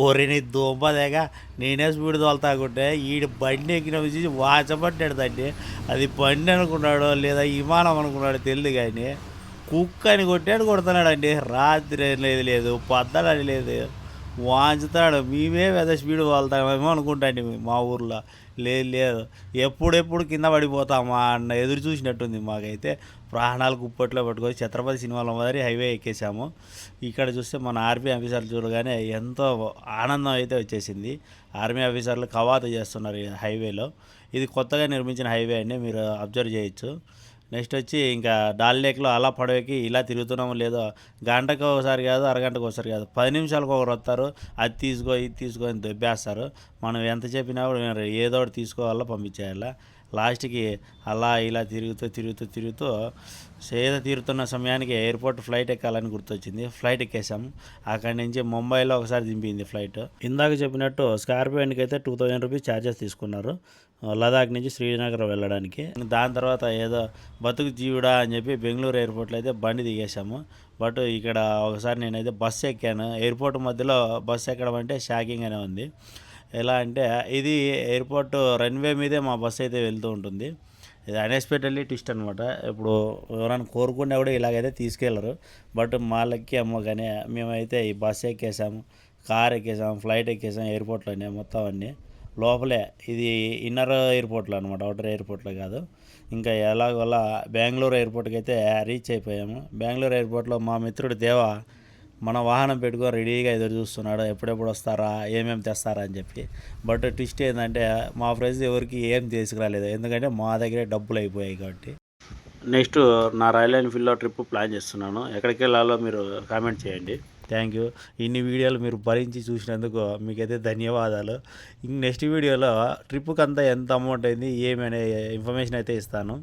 ఓరిని దుంపదేగా నేనే స్పీడ్ తోలుతాకుంటే ఈడు బండి ఎక్కిన చూసి వాచబడ్డాడు తండ్రి. అది బండి అనుకున్నాడో లేదా విమానం అనుకున్నాడో తెలియదు కానీ కుక్కని కొట్టాడు కొడుతున్నాడండి. రాత్రి అనేది లేదు, పొద్దునని లేదు, వాంచుతాడు. మేమే పెద్ద స్పీడ్ తోలుతామేమో అనుకుంటాండి మా ఊర్లో. లేదు లేదు, ఎప్పుడెప్పుడు కింద పడిపోతామా అన్న ఎదురు చూసినట్టుంది మాకైతే. ప్రాణాలు కుప్పట్లో పట్టుకొని ఛత్రపతి సినిమాలో మాదిరి హైవే ఎక్కేసాము. ఇక్కడ చూస్తే మన ఆర్మీ ఆఫీసర్లు చూడగానే ఎంతో ఆనందం అయితే వచ్చేసింది. ఆర్మీ ఆఫీసర్లు కవాతు చేస్తున్నారు ఈ హైవేలో. ఇది కొత్తగా నిర్మించిన హైవే అండి, మీరు అబ్జర్వ్ చేయొచ్చు. నెక్స్ట్ వచ్చి ఇంకా డాల్ లేక్లో అలా పడవకి ఇలా తిరుగుతున్నామో లేదో గంటకు ఒకసారి కాదు, అరగంటకు ఒకసారి కాదు, 10 నిమిషాలకు ఒకరు వస్తారు. అది తీసుకో ఇది తీసుకో అని దొబ్బేస్తారు. మనం ఎంత చెప్పినా కూడా ఏదో ఒకటి తీసుకోవాలా, పంపించేయాలా. లాస్ట్కి అలా ఇలా తిరుగుతూ తిరుగుతూ తిరుగుతూ సేద తీరుతున్న సమయానికి ఎయిర్పోర్ట్ ఫ్లైట్ ఎక్కాలని గుర్తొచ్చింది. ఫ్లైట్ ఎక్కేసాము. అక్కడి నుంచి ముంబైలో ఒకసారి దింపింది ఫ్లైట్. ఇందాక చెప్పినట్టు స్కార్పియోన్కి అయితే 2000 రూపీస్ ఛార్జెస్ తీసుకున్నారు లదాఖ్ నుంచి శ్రీనగర్ వెళ్ళడానికి. దాని తర్వాత ఏదో బతుకు జీవుడా అని చెప్పి బెంగళూరు ఎయిర్పోర్ట్లో అయితే బండి దిగేసాము. బట్ ఇక్కడ ఒకసారి నేనైతే బస్సు ఎక్కాను. ఎయిర్పోర్ట్ మధ్యలో బస్సు ఎక్కడం అంటే షాకింగ్గానే ఉంది. ఎలా అంటే ఇది ఎయిర్పోర్ట్ రన్వే మీదే మా బస్సు అయితే వెళ్తూ ఉంటుంది. ఇది అన్ఎక్స్పెక్టెడ్లీ ట్విస్ట్ అనమాట. ఇప్పుడు ఎవరైనా కోరుకున్నా కూడా ఇలాగైతే తీసుకెళ్ళరు. బట్ మా లక్కి అమ్మో కానీ మేమైతే ఈ బస్సు ఎక్కేసాము, కార్ ఎక్కేసాము, ఫ్లైట్ ఎక్కేసాము ఎయిర్పోర్ట్లోనే మొత్తం అన్నీ లోపలే. ఇది ఇన్నర్ ఎయిర్పోర్ట్లో అనమాట, అవుటర్ ఎయిర్పోర్ట్లో కాదు. ఇంకా ఎలాగోలా బెంగళూరు ఎయిర్పోర్ట్కి అయితే రీచ్ అయిపోయాము. బెంగళూరు ఎయిర్పోర్ట్లో మా మిత్రుడు దేవా మన వాహనం పెట్టుకొని రెడీగా ఎదురు చూస్తున్నాడు, ఎప్పుడెప్పుడు వస్తారా, ఏమేమి తెస్తారా అని చెప్పి. బట్ ట్విస్ట్ ఏంటంటే మా ఫ్రెండ్స్ ఎవరికి ఏం తీసుకురాలేదు, ఎందుకంటే మా దగ్గరే డబ్బులు అయిపోయాయి కాబట్టి. నెక్స్ట్ నా రాయల్ ఎన్ఫీల్డ్లో ట్రిప్ ప్లాన్ చేస్తున్నాను. ఎక్కడికి వెళ్ళాలో మీరు కామెంట్ చేయండి. Thank you. ఇన్ని వీడియోలు మీరు భరించి చూసినందుకు మీకైతే ధన్యవాదాలు. నెక్స్ట్ వీడియోలో ట్రిప్కి అంతా ఎంత అమౌంట్ అయింది ఏమనే ఇన్ఫర్మేషన్ అయితే ఇస్తాను.